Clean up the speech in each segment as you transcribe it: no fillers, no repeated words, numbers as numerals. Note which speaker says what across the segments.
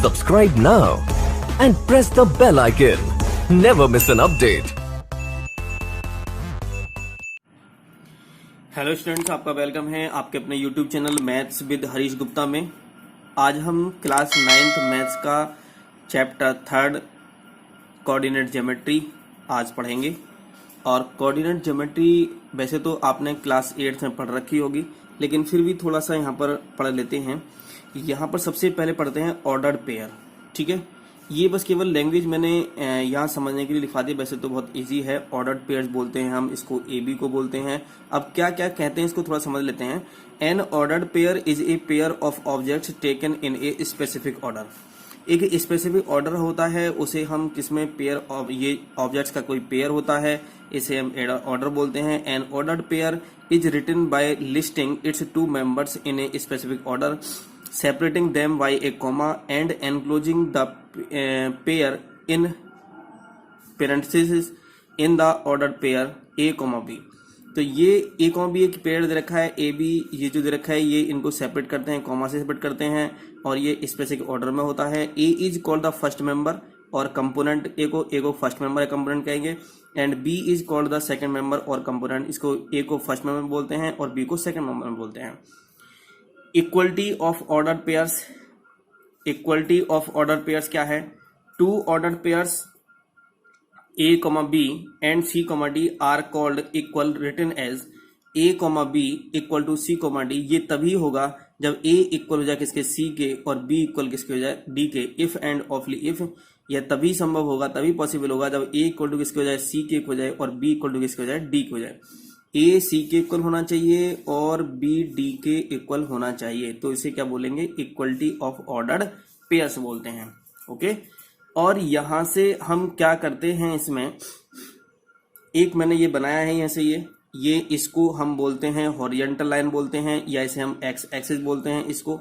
Speaker 1: Subscribe now and press the bell icon. Never miss an update.
Speaker 2: Hello students, आपका welcome है आपके अपने YouTube channel maths with Harish Gupta में। आज हम क्लास 9th मैथ्स का चैप्टर 3 कोऑर्डिनेट ज्योमेट्री आज पढ़ेंगे। और कोऑर्डिनेट ज्योमेट्री वैसे तो आपने क्लास 8th में पढ़ रखी होगी, लेकिन फिर भी थोड़ा सा यहाँ पर पढ़ लेते हैं। यहाँ पर सबसे पहले पढ़ते हैं ऑर्डर्ड पेयर। ठीक है, ये बस केवल लैंग्वेज मैंने यहाँ समझने के लिए लिखा दी, वैसे तो बहुत इजी है। ऑर्डर्ड पेयर्स बोलते हैं हम इसको, ए बी को बोलते हैं। अब क्या क्या कहते हैं इसको थोड़ा समझ लेते हैं। An ordered pair is a pair of objects taken in a specific order. एक स्पेसिफिक ऑर्डर होता है, उसे हम किसमें पेयर, ये ऑब्जेक्ट्स का कोई पेयर होता है, इसे हम ऑर्डर बोलते हैं। An ordered pair is written by listing its two members in a specific order, separating them by a comma and enclosing the pair in parentheses in the ordered pair a, b। तो ये a, b एक pair दे रखा है, a b ये जो दे रखा है, ये इनको सेपरेट करते हैं, कॉमा से सेपरेट करते हैं, और ये स्पेसिफिक ऑर्डर में होता है। a is called the first member, और कंपोनेंट a को फर्स्ट मेंबर कंपोनेंट कहेंगे, and b is called the second member, और कंपोनेंट इसको a को फर्स्ट मेंबर बोलते हैं और b को सेकंड मेंबर बोलते हैं। Equality of order pairs, equality of order pairs क्या है? Two order pairs a, b and c, d are called equal written as a, b equal to c, d। ये तभी होगा जब a इक्वल हो जाए किसके, c के, और b इक्वल किसके हो जाए, d के। इफ एंड ऑफली इफ, यह तभी संभव होगा, तभी पॉसिबल होगा जब a इक्वल टू किसके हो जाए, c के हो जाए, और b इक्वल टू किसके हो जाए, d के हो जाए। ए सी के इक्वल होना चाहिए और बी डी के इक्वल होना चाहिए, तो इसे क्या बोलेंगे, इक्वलिटी ऑफ ऑर्डर्ड पेयर्स बोलते हैं। ओके, और यहां से हम क्या करते हैं, इसमें एक मैंने ये बनाया है यहाँ से, ये इसको हम बोलते हैं हॉरिजॉन्टल लाइन बोलते हैं, या इसे हम एक्स एक्सिस बोलते हैं इसको,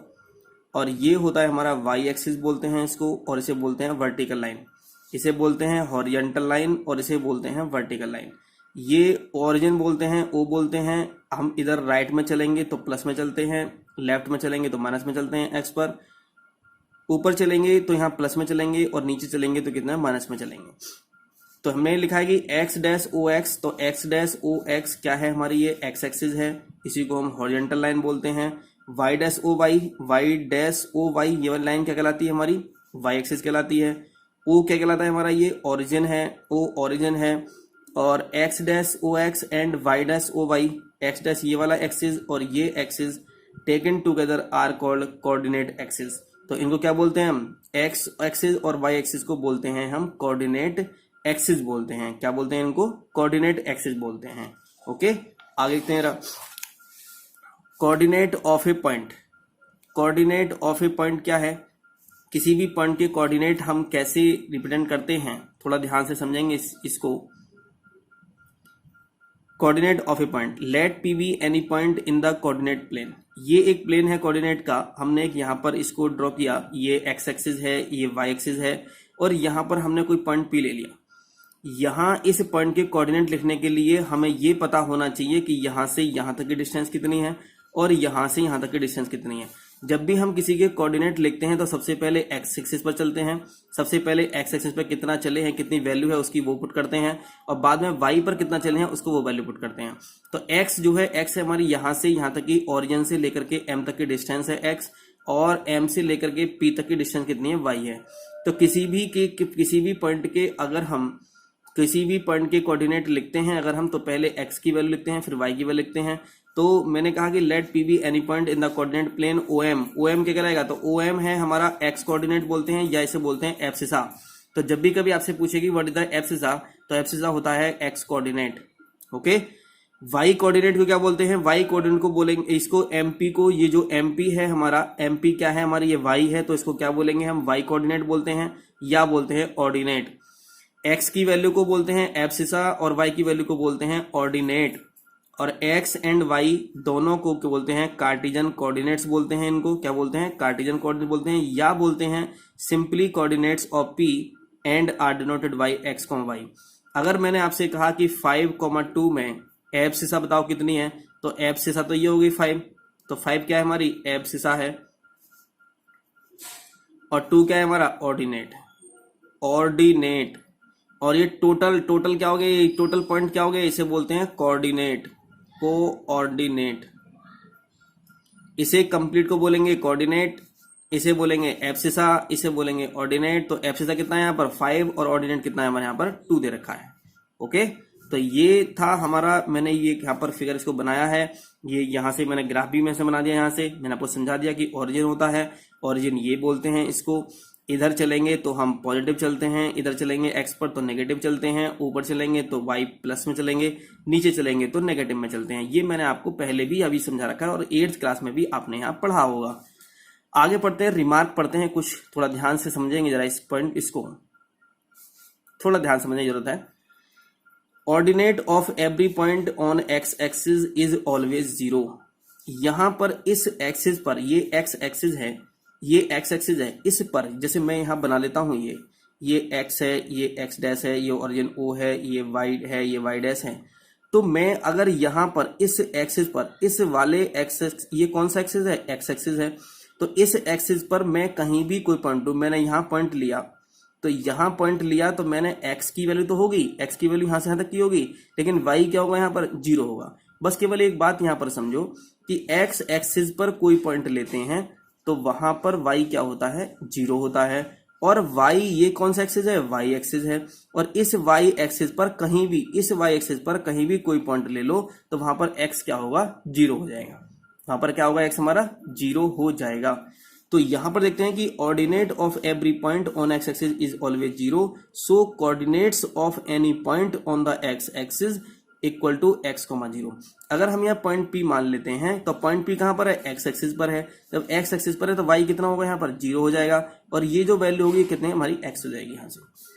Speaker 2: और ये होता है हमारा वाई एक्सिस बोलते हैं इसको, और इसे बोलते हैं वर्टिकल लाइन। इसे बोलते हैं हॉरिजॉन्टल लाइन और इसे बोलते हैं वर्टिकल लाइन। ये ओरिजिन बोलते हैं, ओ बोलते हैं। हम इधर राइट में चलेंगे तो प्लस में चलते हैं, लेफ्ट में चलेंगे तो माइनस में चलते हैं एक्स पर, ऊपर चलेंगे तो यहाँ प्लस में चलेंगे, और नीचे चलेंगे तो कितना, माइनस में चलेंगे। तो हमने लिखा है कि एक्स डैश ओ एक्स, तो एक्स डैश ओ एक्स क्या है हमारी, ये एक्स एक्सिस है, इसी को हम हॉरिजॉन्टल लाइन बोलते हैं। Y dash O Y, Y dash O Y, ये वाली लाइन क्या कहलाती है हमारी, वाई एक्सिस कहलाती है। ओ क्या कहलाता है हमारा, ये ओरिजिन है, ओ ओरिजिन है। और X dash O X and Y dash O Y, X dash ये वाला एक्सिस और ये axis taken together are called coordinate axis. तो इनको क्या बोलते हैं हम, एक्स एक्सिस और वाई एक्सिस को बोलते हैं हम कोऑर्डिनेट एक्सिस बोलते हैं। क्या बोलते हैं इनको, कोऑर्डिनेट एक्सिस बोलते हैं। ओके, आगे देखते हैं। Coordinate of a point, coordinate of a point क्या है, किसी भी पॉइंट के कोऑर्डिनेट हम कैसे रिप्रेजेंट करते हैं, थोड़ा ध्यान से समझेंगे इसको। Coordinate of a point, let P be any point in the coordinate plane. ये एक प्लेन है कोऑर्डिनेट का, हमने एक यहाँ पर इसको ड्रॉ किया, ये एक्स एक्सिस है, ये वाई एक्सिस है, और यहाँ पर हमने कोई पॉइंट पी ले लिया। यहाँ इस पॉइंट के कोऑर्डिनेट लिखने के लिए हमें ये पता होना चाहिए कि यहाँ से यहाँ तक की डिस्टेंस कितनी है और यहाँ से यहाँ तक की डिस्टेंस कितनी है। जब भी हम किसी के कोऑर्डिनेट लिखते हैं तो सबसे पहले एक्स एक्सिस पर चलते हैं, सबसे पहले एक्स एक्सिस पर कितना चले हैं, कितनी वैल्यू है उसकी वो पुट करते हैं, और बाद में वाई पर कितना चले हैं उसको वो वैल्यू पुट करते हैं। तो एक्स जो है, एक्स है हमारी यहाँ से यहाँ तक की, ओरिजिन से लेकर के एम तक की डिस्टेंस है एक्स, और एम से लेकर के पी तक की डिस्टेंस कितनी है, वाई है। तो किसी भी पॉइंट के अगर हम किसी भी पॉइंट के कोऑर्डिनेट लिखते हैं अगर हम, तो पहले एक्स की वैल्यू लिखते हैं, फिर वाई की वैल्यू लिखते हैं। तो मैंने कहा कि let P be any point in the coordinate plane O M, O M क्या कहलाएगा, तो ओ एम है हमारा एक्स कोऑर्डिनेट बोलते हैं, या इसे बोलते हैं एब्सिसा। तो जब भी कभी आपसे पूछेगी व्हाट इज द एब्सिसा, तो एब्सिसा होता है x coordinate. Okay, y coordinate को क्या बोलते हैं, वाई कोऑर्डिनेट को बोलेंगे इसको एमपी को, ये जो एमपी है हमारा, एमपी क्या है हमारी, ये वाई है, तो इसको क्या बोलेंगे हम, वाई कोऑर्डिनेट बोलते हैं, या बोलते हैं ऑर्डिनेट। एक्स की वैल्यू को बोलते हैं एब्सिसा और वाई की वैल्यू को बोलते हैं ऑर्डिनेट। और एक्स एंड वाई दोनों को क्या बोलते हैं, कार्टिजन कोऑर्डिनेट्स बोलते हैं। इनको क्या बोलते हैं, कार्टिजन कोऑर्डिनेट बोलते हैं, या बोलते हैं simply coordinates of P and are denoted by x, y. अगर मैंने आपसे कहा कि 5,2 में एब्सिसा बताओ कितनी है, तो एब्सिसा तो ये होगी 5, तो 5 क्या है हमारी, एब्सिसा है। और 2 क्या है हमारा ऑर्डिनेट, ऑर्डिनेट। और ये टोटल क्या हो गया, ये टोटल पॉइंट क्या हो गया, इसे बोलते हैं कोऑर्डिनेट, कोऑर्डिनेट। इसे कंप्लीट को बोलेंगे कोऑर्डिनेट, इसे बोलेंगे एब्सिसा, इसे बोलेंगे ऑर्डिनेट। तो एब्सिसा कितना है यहाँ पर 5 और ऑर्डिनेट कितना है हमारे यहाँ पर 2 दे रखा है। ओके, तो ये था हमारा, मैंने ये यहाँ पर फिगर इसको बनाया है। ये यहाँ से मैंने ग्राफ भी में से बना दिया, यहाँ से मैंने आपको समझा दिया कि ओरिजिन होता है, ओरिजिन ये बोलते हैं इसको। इधर चलेंगे तो हम पॉजिटिव चलते हैं, इधर चलेंगे एक्स पर तो नेगेटिव चलते हैं, ऊपर चलेंगे तो वाई प्लस में चलेंगे, नीचे चलेंगे तो नेगेटिव में चलते हैं। ये मैंने आपको पहले भी अभी समझा रखा है और 8th क्लास में भी आपने यहाँ पढ़ा होगा। आगे पढ़ते हैं, रिमार्क पढ़ते हैं कुछ, थोड़ा ध्यान से समझेंगे जरा इस पॉइंट, इसको थोड़ा ध्यान समझने की जरूरत है। Ordinate of every point on x axis is always 0। यहां पर इस एक्सिस पर, ये एक्स एक्सिस है, ये एक्स एक्सिस है, इस पर जैसे मैं यहां बना लेता हूं, ये एक्स है, ये एक्स डैश है, ये ओरिजिन ओ है, ये वाई है, ये वाई डैश है। तो मैं अगर यहां पर इस एक्सिस पर, इस वाले एक्सिस, ये कौन सा एक्सिस है, एक्स एक्सिस है, तो इस एक्सिस पर मैं कहीं भी कोई पॉइंट लूं, मैंने यहां पॉइंट लिया, तो यहां पॉइंट लिया तो मैंने x की वैल्यू तो होगी, x की वैल्यू यहां से यहां तक की होगी, लेकिन y क्या होगा यहां पर 0 होगा। बस केवल एक बात यहां पर समझो कि x एक्सिस पर कोई पॉइंट लेते हैं तो वहां पर y क्या होता है, 0 होता है। और y ये कौन सा एक्सिस है, y एक्सिस है, और इस y एक्सिस पर कहीं भी, इस y एक्सिस पर कहीं भी कोई पॉइंट ले लो तो वहां पर x क्या होगा, 0 हो जाएगा। वहां पर क्या होगा, x हमारा 0 हो जाएगा। तो यहां पर देखते हैं कि ordinate of every point on x axis is always 0, so coordinates of any point on the x axis equal to x, 0। अगर हम यहाँ पॉइंट P मान लेते हैं तो पॉइंट P कहां पर है, x एक्सिस पर है। जब x एक्सिस पर है तो y कितना होगा, यहाँ पर 0 हो जाएगा, और ये जो वैल्यू होगी कितने, हमारी x हो जाएगी यहाँ से।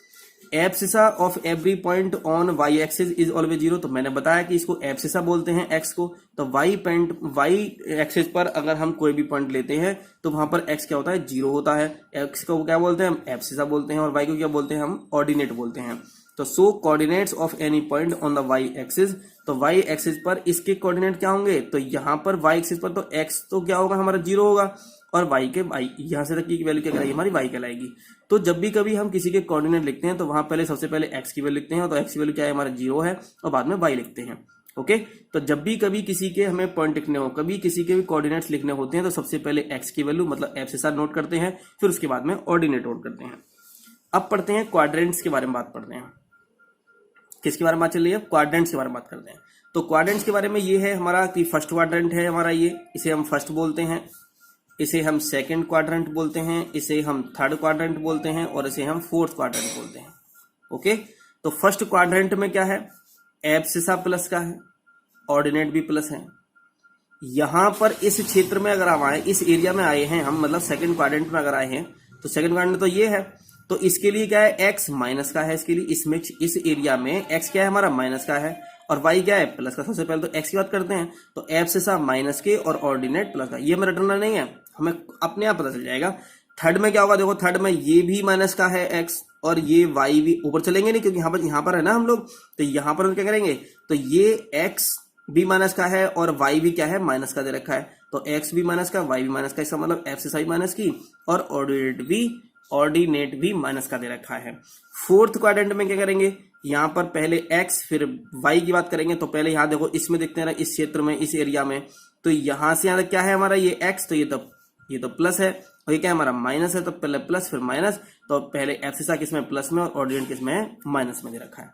Speaker 2: Abscissa of every point on y axis is always 0। तो मैंने बताया कि इसको एब्सिसा बोलते हैं x को। तो वाई एक्सिस पर अगर हम कोई भी पॉइंट लेते हैं तो वहां पर x क्या होता है, 0 होता है। x को क्या बोलते हैं, हम एब्सिसा बोलते हैं, और y को क्या बोलते हैं, हम ऑर्डिनेट बोलते हैं। तो so coordinates of any point on the Y axis, तो वाई एक्सिस पर इसके कोऑर्डिनेट क्या होंगे, तो यहाँ पर वाई एक्सिस पर तो x तो क्या होगा, हमारा 0 होगा, और y के यहां से तक की वैल्यू क्या कराएगी, हमारी y कहलाएगी। तो जब भी कभी हम किसी के कोऑर्डिनेट लिखते हैं तो वहां पहले सबसे पहले x की वैल्यू लिखते हैं, तो x की वैल्यू क्या है, हमारा 0 है, और बाद में y लिखते हैं। ओके, तो जब भी कभी किसी के हमें पॉइंट लिखने हो, कभी किसी के भी कोऑर्डिनेट्स लिखने होते हैं तो सबसे पहले x की वैल्यू मतलब एब्सिसा नोट करते हैं, फिर उसके बाद में ऑर्डिनेट नोट करते हैं। अब पढ़ते हैं क्वाड्रेंट्स के बारे में बात पढ़ते हैं। किसके बारे में बात चल रही है, क्वाड्रेंट्स के बारे में बात करते हैं। तो क्वाड्रेंट्स के बारे में ये है हमारा कि फर्स्ट क्वाड्रेंट है हमारा, ये इसे हम फर्स्ट बोलते हैं, इसे हम सेकंड क्वाड्रेंट बोलते हैं, इसे हम थर्ड क्वाड्रेंट बोलते हैं, और इसे हम फोर्थ क्वाड्रेंट बोलते हैं। ओके, तो फर्स्ट क्वाड्रेंट में क्या है, एब्सिसा प्लस का है, ऑर्डिनेट भी प्लस है। यहां पर इस क्षेत्र में अगर हम आए, इस एरिया में आए हैं हम, मतलब सेकंड क्वाड्रेंट में अगर आए हैं, तो सेकंड क्वाड्रेंट तो ये है, तो इसके लिए क्या है, x माइनस का है, इसके लिए इसमें इस एरिया में x क्या है हमारा, माइनस का है, और y क्या है, प्लस का। सबसे पहले तो x की बात करते हैं, तो एब्सिसा माइनस के और ऑर्डिनेट प्लस का, ये हमें रटना नहीं है, हमें अपने आप पता चल जाएगा। थर्ड में क्या होगा, देखो थर्ड में ये भी माइनस का है x, और ये y भी, ऊपर चलेंगे नहीं क्योंकि यहाँ पर है ना हम लोग, तो यहाँ पर हम क्या करेंगे, तो ये x भी माइनस का है और y भी क्या है, माइनस का दे रखा है, तो x भी माइनस का, y भी माइनस का, इसका मतलब एब्सिसा भी माइनस की और ऑर्डिनेट भी माइनस का दे रखा है। फोर्थ क्वाड्रेंट में क्या करेंगे, यहां पर पहले x फिर y की बात करेंगे। तो पहले यहां देखो, इसमें देखते हैं ना, इस क्षेत्र में, इस एरिया में, तो यहां से यहां तक क्या है हमारा, ये x, तो ये तो प्लस है, और ये क्या है हमारा, माइनस है, तो पहले प्लस फिर माइनस, तो पहले एब्सिसा किसमें, प्लस में, और ऑर्डिनेट किसमें, माइनस में दे रखा है।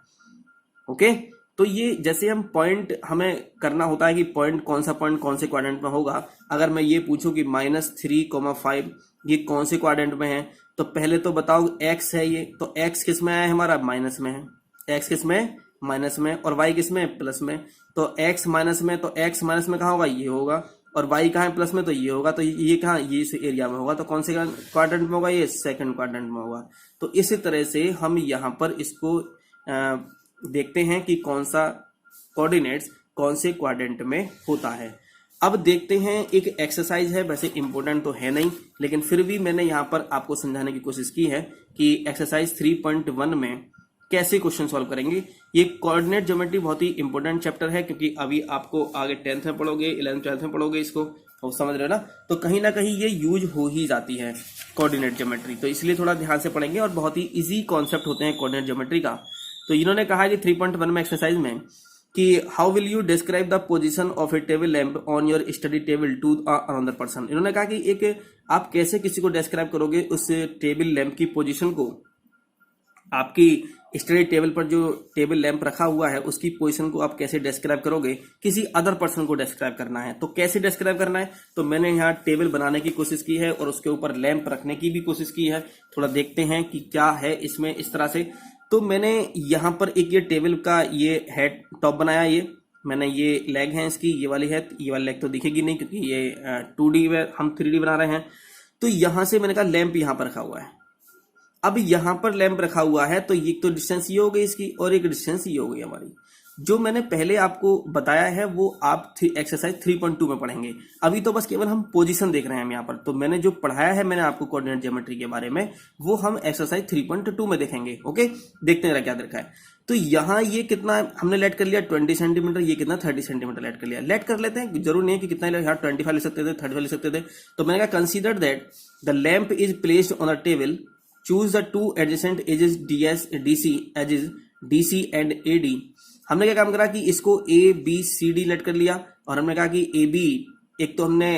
Speaker 2: ओके, तो ये जैसे हम पॉइंट हमें करना होता है कि पॉइंट कौन सा पॉइंट कौन से क्वाड्रेंट में होगा। अगर मैं ये पूछूं कि -3,5 ये कौन से क्वाड्रेंट में है, तो पहले तो बताओ x है ये, तो x किस में है हमारा, माइनस में है, x किस में, माइनस में, और y किस में, प्लस में। तो x माइनस में, तो x माइनस में कहाँ होगा, ये होगा, और y कहाँ है, प्लस में, तो ये होगा। तो ये कहाँ, ये इस एरिया में होगा, तो कौन से क्वाड्रेंट में होगा, ये सेकंड क्वाड्रेंट में होगा। तो इसी तरह से हम यहाँ पर इसको देखते हैं कि कौन सा कोऑर्डिनेट्स कौन से क्वाड्रेंट में होता है। अब देखते हैं, एक एक्सरसाइज है, वैसे इंपॉर्टेंट तो है नहीं, लेकिन फिर भी मैंने यहाँ पर आपको समझाने की कोशिश की है कि एक्सरसाइज 3.1 में कैसे क्वेश्चन सॉल्व करेंगे। ये कोऑर्डिनेट ज्योमेट्री बहुत ही इंपॉर्टेंट चैप्टर है, क्योंकि अभी आपको आगे 10th में पढ़ोगे, 11th 12th में पढ़ोगे इसको, वो समझ रहे हो ना। तो कहीं ना कहीं ये यूज हो ही जाती है कोऑर्डिनेट ज्योमेट्री, तो इसलिए थोड़ा ध्यान से पढ़ेंगे और बहुत ही इजी कॉन्सेप्ट होते हैं कोऑर्डिनेट ज्योमेट्री का। तो इन्होंने कहा कि 3.1 में एक्सरसाइज में कि how will you describe the position of a table lamp on your study table to another person. इन्होंने कहा कि एक आप कैसे किसी को डिस्क्राइब करोगे उस टेबल लैंप की पोजीशन को, आपकी स्टडी टेबल पर जो टेबल लैंप रखा हुआ है उसकी पोजीशन को आप कैसे डिस्क्राइब करोगे, किसी अदर पर्सन को डिस्क्राइब करना है। तो कैसे डिस्क्राइब करना है, तो मैंने यहाँ टेबल बनाने की कोशिश की है और उसके ऊपर लैंप रखने की भी कोशिश की है। थोड़ा देखते हैं कि क्या है इसमें इस तरह से। तो मैंने यहाँ पर एक ये टेबल का ये हेड टॉप बनाया, ये मैंने ये लेग है इसकी, ये वाली है, ये वाली लेग तो दिखेगी नहीं क्योंकि ये 2D में हम 3D बना रहे हैं। तो यहां से मैंने कहा लैंप यहां पर रखा हुआ है। अब यहां पर लैंप रखा हुआ है तो ये तो डिस्टेंस ये हो गई इसकी और एक डिस्टेंस ये हो गई हमारी। जो मैंने पहले आपको बताया है वो आप एक्सरसाइज 3.2 में पढ़ेंगे। अभी तो बस केवल हम पोजीशन देख रहे हैं हम यहाँ पर। तो मैंने जो पढ़ाया है मैंने आपको कोऑर्डिनेट ज्योमेट्री के बारे में वो हम एक्सरसाइज 3.2 में देखेंगे। ओके, देखते हैं क्या देखा है। तो यहाँ ये कितना हमने लेट कर लिया 20 सेंटीमीटर, ये कितना 30 सेंटीमीटर लेट कर लिया। लेट कर लेते हैं, जरूर नहीं है कि कितना यहाँ 25 ले सकते थे, 35 ले सकते थे। तो मैंने कहा consider that the lamp is placed on the table, choose the two adjacent edges DC edges DC and AD। हमने क्या काम करा कि इसको ABCD लेट कर लिया और हमने कहा कि AB एक तो हमने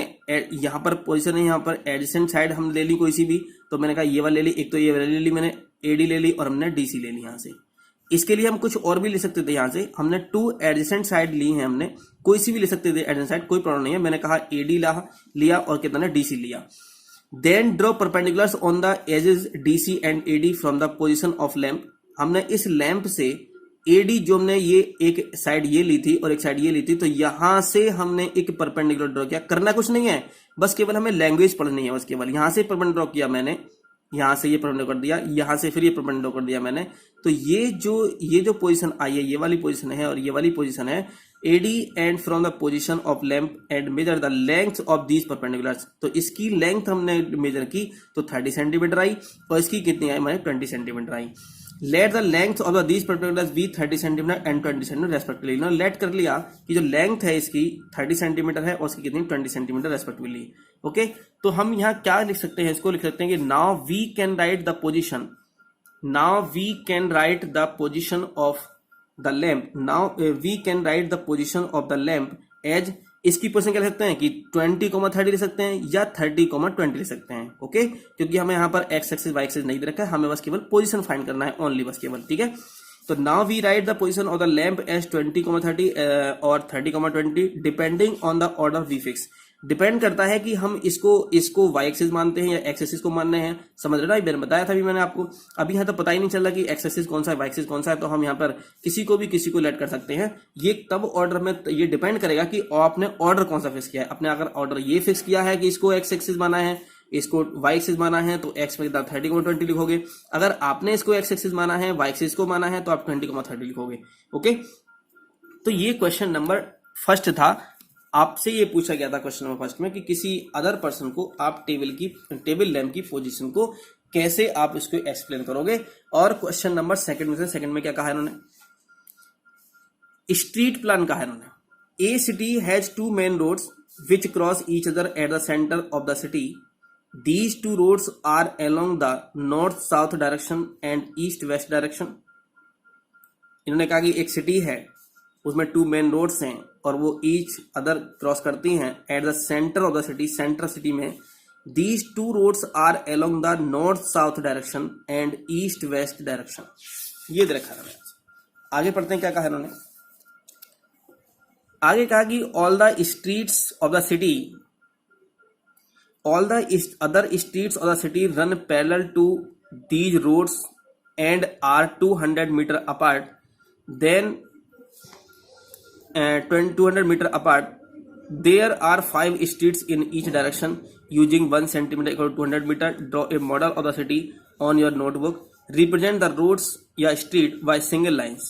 Speaker 2: यहाँ पर पोजीशन है, यहाँ पर एडजेसेंट साइड हम ले ली कोई सी भी, तो मैंने कहा ये वाली ले ली, एक तो ये वाली ले ली मैंने, AD ले ली और हमने DC ले ली यहाँ से। इसके लिए हम कुछ और भी ले सकते थे, यहाँ से हमने 2 एडजेसेंट साइड ली है, हमने कोई सी भी ले सकते थे एडजेसेंट साइड, कोई प्रॉब्लम नहीं है। मैंने कहा AD लिया और कितना DC लिया। Then draw perpendiculars on the edges DC and AD from the position of lamp. हमने इस लैंप से AD जो हमने ये एक साइड ये ली थी और एक साइड ये ली थी, तो यहां से हमने एक परपेंडिकुलर ड्रॉ किया। करना कुछ नहीं है, बस केवल हमें लैंग्वेज पढ़नी है। बस केवल यहां से परपेंडिकुलर ड्रॉ किया मैंने, यहां से ये परपेंडिकुलर कर दिया, यहां से फिर ये परपेंडिकुलर कर दिया मैंने। तो ये जो पोजीशन आई है, ये वाली पोजीशन है और ये वाली पोजीशन है AD and from the position of lamp and measure the length of these perpendiculars. तो इसकी लेंथ हमने मेजर की तो 30 सेंटीमीटर आई और इसकी कितनी आई हमारे 20 सेंटीमीटर आई। Let the length of the these perpendiculars be 30 centimetre and 20 centimetre respectively. ना लेट कर लिया कि जो लेंथ है इसकी 30 सेंटीमीटर है और इसकी कितनी 20 सेंटीमीटर रेस्पेक्टिवली। ओके, तो हम यहाँ क्या लिख सकते हैं, इसको लिख सकते हैं कि now we can write the position, now we can write the position of the lamp, now we can write the position of the lamp as, इसकी पोजीशन क्या लिख सकते हैं कि 20,30 ले सकते हैं या 30,20 ले सकते हैं। ओके, क्योंकि हमें यहाँ पर एक्स एक्सिस वाई एक्सिस नहीं दे रखा है, हमें बस केवल पोजीशन फाइंड करना है ओनली, बस केवल। ठीक है, तो now we write the position of the lamp as 20,30 और 30,20 depending on the order we fix. Depend करता है कि हम इसको वाई एक्सिस मानते हैं या एक्स एक्सिस को मानने हैं। समझ रहे ना, मैंने बताया था अभी मैंने आपको। अभी यहाँ तो पता ही नहीं चल रहा कि एक्स एक्सिस कौन सा है वाई एक्सिस कौन सा है, तो हम यहाँ पर किसी को लेट कर सकते हैं। ये तब ऑर्डर में ये डिपेंड करेगा कि आपने ऑर्डर कौन सा फिक्स किया है। आपने अगर ऑर्डर ये फिक्स किया है कि इसको एक्स एक्सिस माना है, इसको वाई एक्सिस माना है, तो एक्स में 30,20 लिखोगे। अगर आपने इसको एक्स एक्सिस माना है, वाई एक्सिस को माना है, तो आप 20,30 लिखोगे। ओके, तो ये क्वेश्चन नंबर फर्स्ट था। आपसे ये पूछा गया था क्वेश्चन नंबर फर्स्ट में कि किसी अदर पर्सन को आप टेबल लैंप की पोजीशन को कैसे आप इसको एक्सप्लेन करोगे। और क्वेश्चन नंबर सेकंड में क्या कहा है इन्होंने, स्ट्रीट प्लान कहा है इन्होंने। A city has 2 main roads which cross each other at the centre of the city. These 2 roads are along the north south direction and east west direction. इन्होंने कहा कि एक सिटी है, उसमें 2 मेन रोड्स हैं और वो ईच अदर क्रॉस करती हैं at the centre of the city, centre city में। These 2 roads are along the north south direction and east west direction. ये दे रखा है। आगे पढ़ते हैं क्या कहा इन्होंने। आगे कहा कि all the streets of the city, all the other streets of the city run parallel to these roads and are 200 metre apart. Then 200 meter apart, there are 5 streets in each direction. Using 1 centimeter equal to 200 meter, draw a model of the city on your notebook. Represent the roads या street by single lines.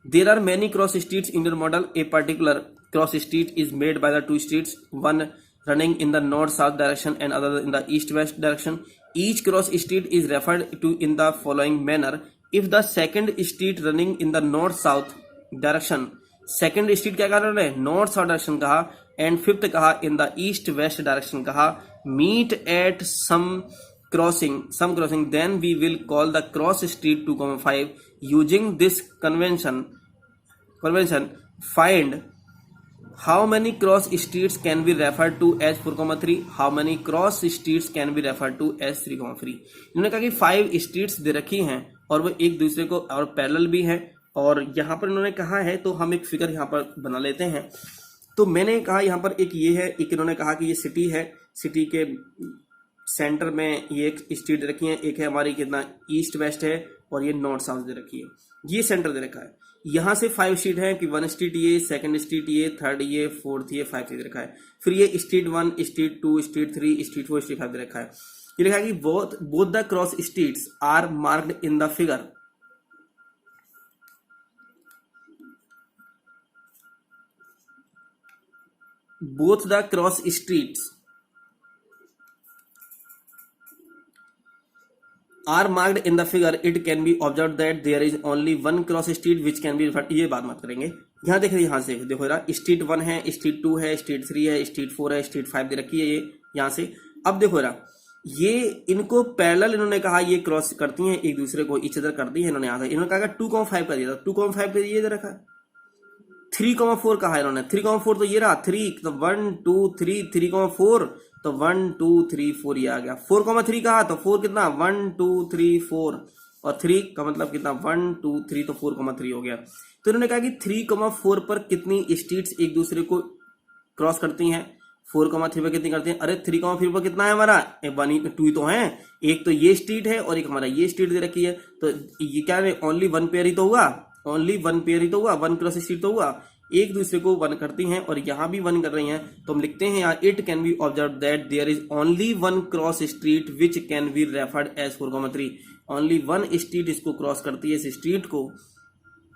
Speaker 2: There are many cross streets in your model. A particular cross street is made by the 2 streets, one running in the north-south direction and other in the east-west direction. Each cross street is referred to in the following manner. If the second street running in the north-south direction second street क्या कहा उन्होंने, north south direction कहा। And fifth कहा in the east west direction कहा। Meet at some crossing then we will call the cross street 2,5 using this convention find how many cross streets can be refer to as 4,3, how many cross streets can be refer to as 3,3। इन्होंने कहा कि 5 streets दे रखी हैं और वो एक दूसरे को और पैरेलल भी है, और यहाँ पर इन्होंने कहा है, तो हम एक फिगर यहाँ पर बना लेते हैं। तो मैंने कहा यहाँ पर एक ये है, एक इन्होंने कहा कि ये सिटी है, सिटी के सेंटर में ये एक स्ट्रीट दे रखी है, एक है हमारी कितना ईस्ट वेस्ट है और ये नॉर्थ साउथ दे रखी है, ये सेंटर दे रखा है। यहाँ से 5 स्ट्रीट है कि 1 स्ट्रीट ये, सेकंड स्ट्रीट ये, थर्ड ये, फोर्थ ये, 5 दे रखा है। फिर ये street 1, street 2, street 3, street 4, street 5 दे रखा है। ये लिखा है कि both the cross streets are marked in the figure. Both the cross streets are marked in the figure. It can be observed that there is only one cross street which can be referred। ये बात मत करेंगे। यहाँ देखिए, यहाँ से देखो जरा, स्ट्रीट 1 है, स्ट्रीट 2 है, स्ट्रीट 3 है, स्ट्रीट 4 है, स्ट्रीट 5 दे रखी है ये यहाँ से। अब देखो जरा, ये इनको पैरेलल इन्होंने कहा ये क्रॉस करती हैं एक दूसरे को, इच अदर करती है। इन्होंने यहाँ से इन्होंने कहा 2,5 कर दिया था, 2,5 पे ये दे रखा है। 3,4 कहा है इन्होंने, 3,4 तो ये रहा 3, तो 1 2 3, 3,4 तो 1 2 3 4 ये आ गया। 4,3 कहा तो 4 कितना 1 2 3 4 और 3 का मतलब कितना 1 2 3 तो 4,3 हो गया। तो इन्होंने कहा कि 3,4 पर कितनी स्ट्रीट्स एक दूसरे को क्रॉस करती हैं, 4,3 पर कितनी करती हैं। अरे 3,4 पर कितना है हमारा, 1 2 तो है, एक तो ये स्ट्रीट है और एक हमारा ये स्ट्रीट दे रखी है, तो ये क्या है, ओनली 1 पेयर ही तो हुआ, ओनली 1 पेयर ही तो हुआ, 1 क्रॉस स्ट्रीट तो हुआ, एक दूसरे को 1 करती हैं और यहां भी 1 कर रही हैं। तो हम लिखते हैं यहाँ, it can be observe that there is only 1 cross street which can be referred as 4,3। Only 1 street इसको क्रॉस करती है, इस स्ट्रीट को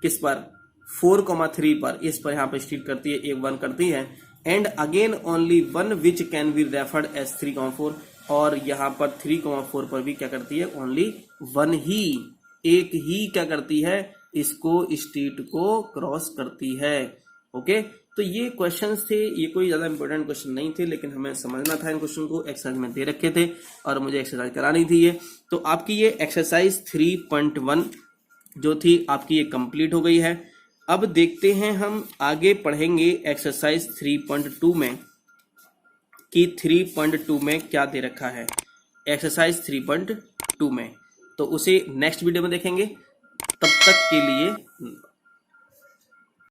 Speaker 2: किस पर, 4,3 पर, इस पर यहाँ पर स्ट्रीट करती है, एक 1 करती है। And again only 1 which can be referred as 3,4, और यहाँ पर 3,4 पर भी क्या करती है, ओनली 1 ही, एक ही क्या करती है, इसको स्ट्रीट को क्रॉस करती है। ओके, तो ये क्वेश्चंस थे, ये कोई ज्यादा इंपॉर्टेंट क्वेश्चन नहीं थे, लेकिन हमें समझना था इन क्वेश्चन को। एक्सरसाइज में दे रखे थे और मुझे एक्सरसाइज करानी थी ये। तो आपकी ये एक्सरसाइज 3.1 जो थी आपकी ये कंप्लीट हो गई है। अब देखते हैं हम आगे पढ़ेंगे एक्सरसाइज 3.2 में कि 3.2 में क्या दे रखा है एक्सरसाइज 3.2 में, तो उसे नेक्स्ट वीडियो में देखेंगे। तब तक के लिए